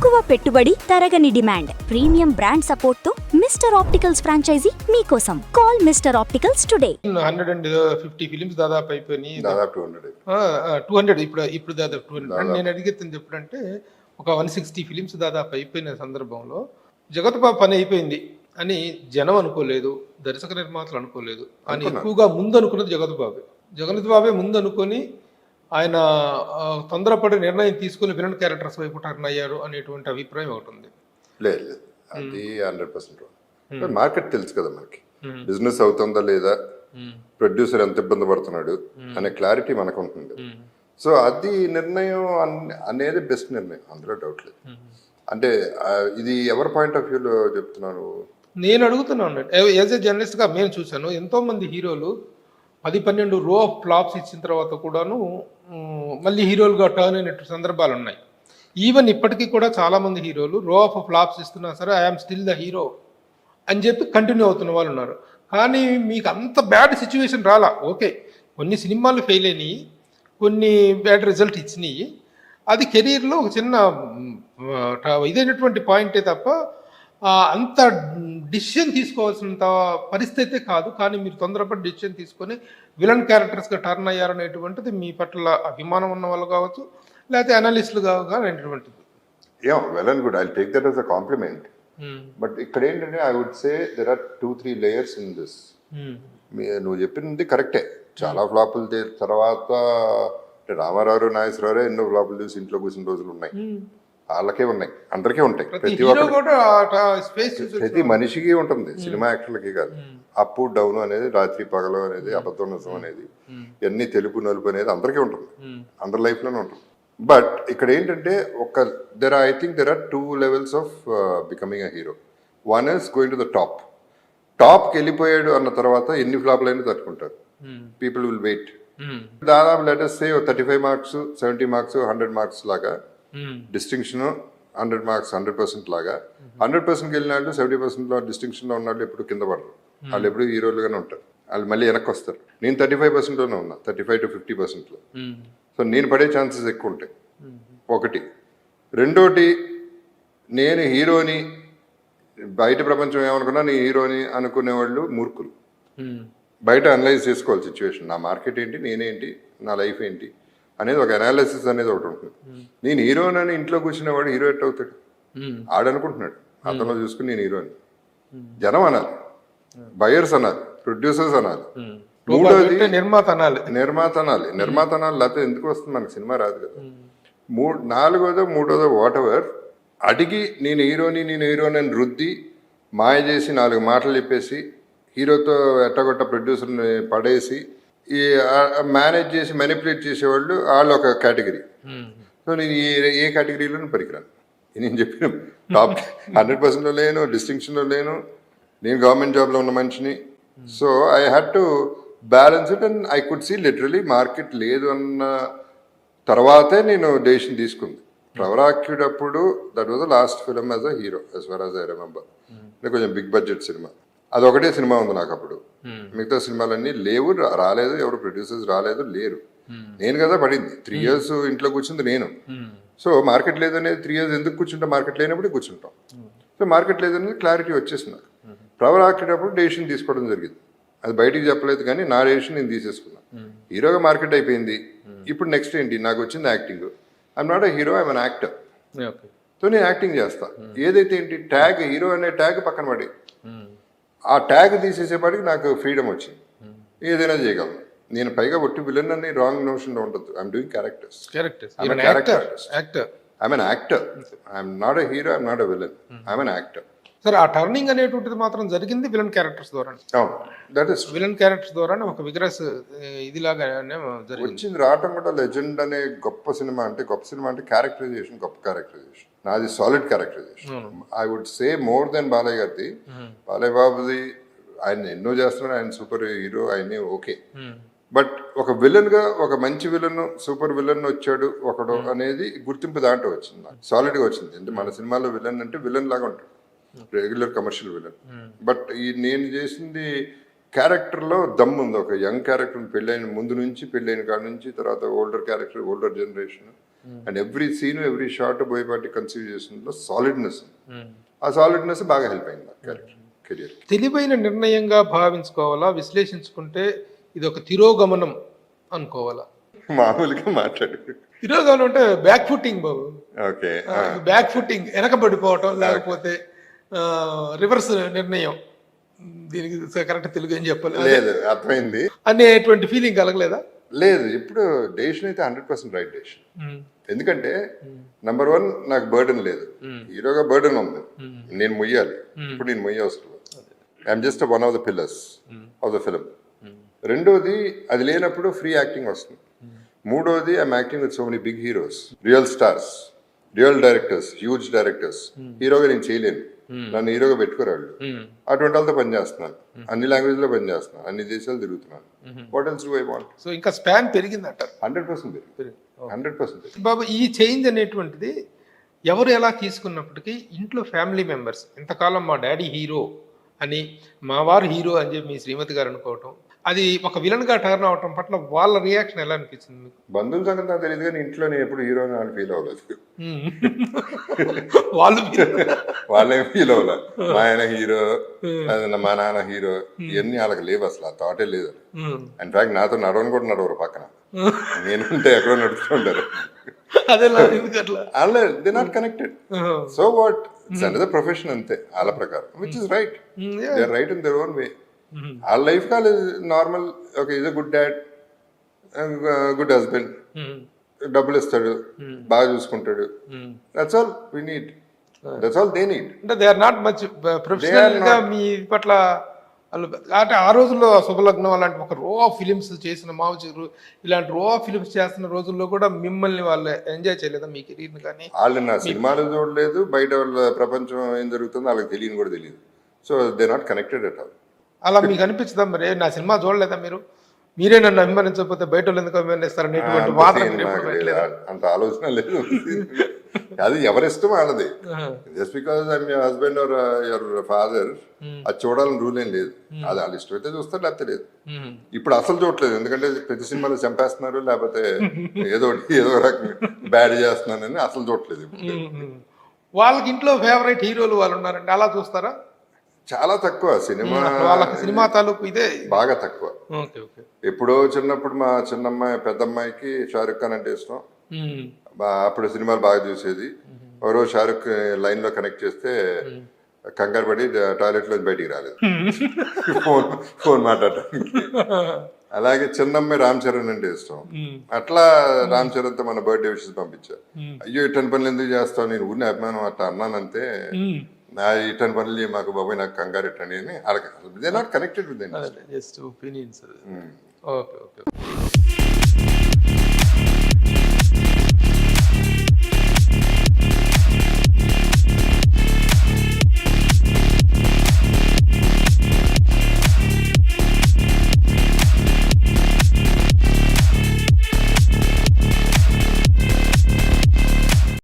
తక్కువ పెట్టుబడి తరగని డిమాండ్ ప్రీమియం బ్రాండ్ సపోర్ట్ తో మిస్టర్ ఆప్టికల్స్ ఫ్రాంచైజీ మీకోసం call mister opticals today 150 films దాదాపు అయిపోయినాయి. దాదాపు 200 ఇప్పుడు దాదాపు 200. నేను అడిగేది ఎప్పుడంటే ఒక 160 ఫిలిమ్స్ దాదాపు అయిపోయిన సందర్భంలో జగత్ బాబు పని అయిపోయింది అని జనం అనుకోలేదు, దర్శక నిర్మాతలు అనుకోలేదు అని ఎక్కువగా ముందు అనుకున్నది జగత్ బాబే ముందు అనుకొని ఆయన తొందరపడి నిర్ణయం తీసుకుని విలన్ క్యారెక్టర్స్ వైపు టర్న్ అయ్యారు అనేటువంటి అభిప్రాయం ఒకటి ఉంది. లేదు అది 100% మార్కెట్ తెలుసు కదా మనకి, బిజినెస్ అవుతుందా లేదా, ప్రొడ్యూసర్ ఎంత ఇబ్బంది పడుతున్నాడు అనే క్లారిటీ మనకు ఉంటుంది. సో అది నిర్ణయం అనేది బెస్ట్ నిర్ణయం, అందులో డౌట్ లేదు. అంటే ఇది ఎవరి పాయింట్ ఆఫ్ వ్యూలో చెప్తున్నాను నేను అడుగుతున్నాను. యాజ్ ఏ జర్నలిస్ట్ గా మేము చూశాను ఎంతో మంది హీరోలు 10-12 రో ఆఫ్ ఫ్లాప్స్ ఇచ్చిన తర్వాత కూడాను మళ్ళీ హీరోలుగా టర్న్ అయినట్టు సందర్భాలు ఉన్నాయి. ఈవెన్ ఇప్పటికీ కూడా చాలా మంది హీరోలు రో ఆఫ్ ఫ్లాప్స్ ఇస్తున్నా సరే ఐఎమ్ స్టిల్ ద హీరో అని చెప్పి కంటిన్యూ అవుతున్న వాళ్ళు ఉన్నారు. కానీ మీకు అంత బ్యాడ్ సిచ్యువేషన్ రాలా. ఓకే, కొన్ని సినిమాలు ఫెయిల్ అయినాయి, కొన్ని బ్యాడ్ రిజల్ట్ ఇచ్చినాయి, అది కెరీర్లో ఒక చిన్న ఇదైనటువంటి పాయింటే తప్ప అంత డిసిషన్ తీసుకోవాల్సినంత పరిస్థితి కాదు. కానీ మీరు తొందరపడి డిసిషన్ తీసుకొని విలన్ క్యారెక్టర్స్గా టర్న్ అయ్యారనేటువంటిది మీ పట్ల అభిమానం ఉన్న వాళ్ళు కావచ్చు, లేకపోతే అనలిస్టులుగా అనేటువంటిది. Well and good, I take that as a compliment. But ఇక్కడ ఏంటంటే I would say there are 2-3 layers in this. నువ్వు చెప్పింది కరెక్టే, చాలా ఫ్లాపులు తర్వాత రామారావు నాగేశ్వరరావు ఎన్నో ఫ్లాపులు చూసి ఇంట్లో కూర్చున్న రోజులు ఉన్నాయి, వాళ్ళకే ఉన్నాయి, అందరికీ ఉంటాయి. ప్రతి మనిషికి ఉంటుంది, సినిమా యాక్టర్లకి కాదు. అప్ డౌన్ అనేది, రాత్రి పగలు అనేది, అబద్ధం నిజం అనేది, ఇవన్నీ తెలుపు నలుపు అనేది అందరికీ ఉంటుంది, అందరి లైఫ్లోనే ఉంటుంది. బట్ ఇక్కడ ఏంటంటే I think there are 2 levels of becoming a hero. One is going to the టాప్కి వెళ్ళిపోయాడు అన్న తర్వాత ఎన్ని ఫ్లాప్లు అయినా తట్టుకుంటారు, పీపుల్ విల్ వెయిట్. దాదాపు let's say 35 marks 70 marks 100 marks లాగా డిస్టింక్షన్, 100 మార్క్స్ 100% లాగా 100%కి వెళ్ళిన వాళ్ళు 70%లో డిస్టింక్షన్లో ఉన్న వాళ్ళు ఎప్పుడు కింద పడరు, వాళ్ళు ఎప్పుడు హీరోలుగానే ఉంటారు, వాళ్ళు మళ్ళీ వెనక్కి వస్తారు. నేను 35%లోనే ఉన్నా, 35 to 50%లో. సో నేను పడే ఛాన్సెస్ ఎక్కువ ఉంటాయి, ఒకటి. రెండోటి, నేను హీరోని, బయట ప్రపంచం ఏమనుకున్నా నేను హీరోని అనుకునే వాళ్ళు మూర్ఖులు. బయట అనలైజ్ చేసుకోవాలి సిచ్యువేషన్, నా మార్కెట్ ఏంటి, నేనేంటి, నా లైఫ్ ఏంటి అనేది ఒక అనాలిసిస్ అనేది ఒకటి ఉంటుంది. నేను హీరోని ఇంట్లో కూర్చునేవాడు హీరో ఎట్ అవుతాడు, ఆడనుకుంటున్నాడు, అతను చూసుకుని నేను హీరోని. జనం అనాలి, బయర్స్ అనాలి, ప్రొడ్యూసర్స్ అనాలి, మూడోది నిర్మాత అనాలి, లేకపోతే ఎందుకు వస్తుంది మనకి సినిమా రాదు కదా. నాలుగోదో మూడోదో వాట్ ఎవర్ అడిగి నేను హీరోని అని రుద్ది మాయ చేసి 4 మాటలు చెప్పేసి హీరోతో ఎట్టగొట్ట ప్రొడ్యూసర్ని పడేసి ఈ మేనేజ్ చేసి మెనిపులేట్ చేసేవాళ్ళు వాళ్ళు ఒక కేటగిరీ. సో నేను ఏ కేటగిరీలోనూ పనికిరాను. నేను చెప్పిన టాప్ 100%లో లేను, డిస్టింక్షన్లో లేను, నేను గవర్నమెంట్ జాబ్లో ఉన్న మనిషిని. So I had to balance it and I could see literally market లేదు అన్న తర్వాతే నేను డెసిషన్ తీసుకుంది. ప్రవరాక్యుడప్పుడు that was the last film as a hero as far as I remember. కొంచెం బిగ్ బడ్జెట్ సినిమా, అదొకటే సినిమా ఉంది నాకు అప్పుడు. మిగతా సినిమాలన్నీ లేవు, రాలేదు, ఎవరు ప్రొడ్యూసర్స్ రాలేదు, లేరు. నేను కదా పడింది 3 years ఇంట్లో కూర్చుంది నేను. సో మార్కెట్ లేదనేది 3 years ఎందుకు కూర్చుంటాం, మార్కెట్ లేనప్పుడు కూర్చుంటాం. సో మార్కెట్ లేదనేది క్లారిటీ వచ్చేసింది నాకు. ప్రవర్ ఆకేటప్పుడు డెసిషన్ తీసుకోవడం జరిగింది, అది బయటికి చెప్పలేదు కానీ నా డెసిషన్ నేను తీసేసుకున్నాను. హీరోగా మార్కెట్ అయిపోయింది, ఇప్పుడు నెక్స్ట్ ఏంటి, నాకు వచ్చింది acting. I'm not a hero, I'm an actor. So నేను యాక్టింగ్ చేస్తాను. ఏదైతే ఏంటి ట్యాగ్, హీరో అనే ట్యాగ్ పక్కన పడి ఆ ట్యాగ్ తీసేసేపాటికి నాకు ఫ్రీడమ్ వచ్చింది, ఏదైనా చేయగలను. నేను పైగా ఒట్టి విలన్ అని రాంగ్ నోషన్లో ఉండదు. I'm doing characters. I'm an actor, I'm not a hero, I'm not a villain, I'm an actor. సరే, ఆ టర్నింగ్ అనేటువంటిది మాత్రం జరిగింది విలన్ క్యారెక్టర్స్ ద్వారా. విలన్ క్యారెక్టర్స్ ద్వారా ఒక విగ్రస్ ఇదిలాగా వచ్చింది. రావటం కూడా లెజెండ్ అనే గొప్ప సినిమా అంటే క్యారెక్టరైజేషన్, గొప్ప క్యారెక్టరైజేషన్. నాది solid characterization. I would say more than Balayya గారిది. బాలయ్య బాబుది ఆయన ఎన్నో చేస్తున్నాడు, ఆయన సూపర్ హీరో, ఆయనే ఓకే. బట్ ఒక విలన్ గా, ఒక మంచి విలన్, సూపర్ విలన్ వచ్చాడు ఒకడు అనేది గుర్తింపు దాంట్లో వచ్చింది, సాలిడ్ గా వచ్చింది. అంటే మన సినిమాలో విలన్ అంటే విలన్ లాగా ఉంటాడు, రెగ్యులర్ కమర్షియల్ విలన్. బట్ ఈ నేను చేసింది క్యారెక్టర్లో దమ్ ఉంది. ఒక యంగ్ క్యారెక్టర్, పెళ్ళైన ముందు నుంచి, పెళ్ళైన కాడ నుంచి, తర్వాత older character, older generation, and every scene every shot Boyapati conceive చేసిన సాలిడ్నెస్, ఆ సాలిడ్నెస్ బాగా హెల్ప్ అయింది నా కెరియర్. తెలివైన నిర్ణయంగా భావించుకోవాలా, విశ్లేషించుకుంటే ఇది ఒక తిరోగమనం అనుకోవాలా? మామూలుగా మాట్లాడు. తిరోగమనం అంటే బ్యాక్ ఫుట్టింగ్ బాబు. ఓకే, బ్యాక్ ఫుట్టింగ్, వెనకబడిపోవటం, లేకపోతే రివర్స్ నిర్ణయం. దీనికి కరెక్ట్ తెలుగు ఏం చెప్పలేదు లేదు, అర్థమైంది అనేటువంటి ఫీలింగ్ కలగలేదా? లేదు, ఇప్పుడు డెసిషన్ అయితే 100% రైట్ డెసిషన్. ఎందుకంటే నంబర్ 1 నాకు బర్డెన్ లేదు, హీరోగా బర్డెన్ ఉంది, నేను మొయ్యాలి. ఇప్పుడు నేను మొయ్య అవసరం, I'm just one of the pillars of the film. రెండోది, అది లేనప్పుడు ఫ్రీ యాక్టింగ్ వస్తుంది. మూడోది, I'm acting with so many big heroes, real stars, real directors, huge directors. హీరోగా నేను చేయలేను, నన్ను హీరోగా పెట్టుకోరాళ్ళు. అటువంటి వాళ్ళతో పనిచేస్తున్నాను, అన్ని లాంగ్వేజ్ లో పనిచేస్తున్నాను, అన్ని దేశాలు తిరుగుతున్నాను. What else do I want? So ఇంకా స్పాన్ పెరిగిందంటారు. 100% పెరిగింది, 100%. బాబు, ఈ చేంజ్ అనేటువంటిది ఎవరు ఎలా తీసుకున్నప్పటికీ ఇంట్లో ఫ్యామిలీ మెంబర్స్, ఇంతకాలం మా డాడీ హీరో అని, మా వారు హీరో అని చెప్పి మీ శ్రీమతి గారు అనుకోవటం, అది ఒక విలన్ గా టర్న్ అవటం పట్ల వాళ్ళ రియాక్షన్ ఎలా అనిపించింది మీకు? బంధువుల సంగతి నాకు తెలియదు, కానీ ఇంట్లో నేను ఎప్పుడు హీరో అని ఫీల్ అవ్వలేదు. వాళ్ళేం ఫీల్ అవ్వలే. మా ఆయన హీరో, మా నాన్న హీరో, ఇవన్నీ వాళ్ళకి లేవు, అసలు ఆ థాటే లేదు. ఇన్ఫాక్ట్ నాతో నడవని కూడా నడవరు పక్కన, నేనుంటే ఎక్కడో నడుస్తుంటారు. They not connected. So what, it's another profession అంతే వాళ్ళ ప్రకారం, which is right. They are right in their own way. వాళ్ళ లైఫ్ కాలేదు normal. Okay, is a good dad, good husband, డబ్బులు ఇస్తాడు, బాగా చూసుకుంటాడు. That's all we need, that's all they need. అంటే they are not much professional గా మీ పట్ల. అంటే ఆ రోజుల్లో శుభలగ్నం అలాంటి ఒక రో ఆఫ్ ఫిలిమ్స్ చేసిన మావచూరు, ఇలాంటి రో ఆఫ్ ఫిలిమ్స్ చేస్తున్న రోజుల్లో కూడా మిమ్మల్ని వాళ్ళు ఎంజాయ్ చేయలేదా మీ కెరీర్ని? కానీ వాళ్ళు నా సినిమాలు చూడలేదు, బయట వాళ్ళ ప్రపంచం ఏం జరుగుతుందో వాళ్ళకి తెలియని కూడా తెలియదు. So they not connected at all. అలా మీకు అనిపించదా మరి, నా సినిమా చూడలేదా మీరు, మీరే నన్ను అభిమానించకపోతే బయట వాళ్ళు ఎందుకు అభిమానిస్తారు అనేటువంటి వాదన మీరు ఎప్పుడు పెట్టలేదా? అంత ఆలోచన లేదు. అది ఎవరిష్టం వాళ్ళది. Just because I'm your husband or your father, అది చూడాలని రూల్ ఏం లేదు. అది వాళ్ళ ఇష్టం అయితే చూస్తారు, లేకపోతే లేదు. ఇప్పుడు అసలు చూడలేదు, ఎందుకంటే ప్రతి సినిమాలో చంపేస్తున్నారు, లేకపోతే ఏదో రకంగా బ్యాడ్ చేస్తున్నారని అసలు చూడలేదు. వాళ్ళకి ఇంట్లో ఫేవరెట్ హీరోలు వాళ్ళు ఉన్నారండి, అలా చూస్తారా? చాలా తక్కువ. వాళ్ళకి సినిమా తాలూకు ఇదే బాగా తక్కువ. ఎప్పుడో చిన్నప్పుడు మా చిన్నమ్మాయి పెద్దమ్మాయికి షారుఖ్ ఖాన్ అంటే ఇష్టం. అప్పుడు సినిమాలు బాగా చూసేది. ఎవరో షారుఖ్ లైన్ లో కనెక్ట్ చేస్తే కంగారు పడి టాయిలెట్ లో బయటికి రాలేదు ఫోన్ మాట్లాడటానికి. అలాగే చిన్నమ్మాయి రామ్ చరణ్ అంటే ఇష్టం. అట్లా రామ్ చరణ్ తో మన బర్త్డే విషెస్ పంపించా. అయ్యో ఇట్టని పనులు ఎందుకు చేస్తావు, నేను ఊరిని అభిమానం అట్లా అన్నానంతే, నా ఇట్టని పనులు మాకు బాబాయ్ నాకు కంగారు ఇట్టని అని అడగ. They not connected with them. Just opinions. Okay.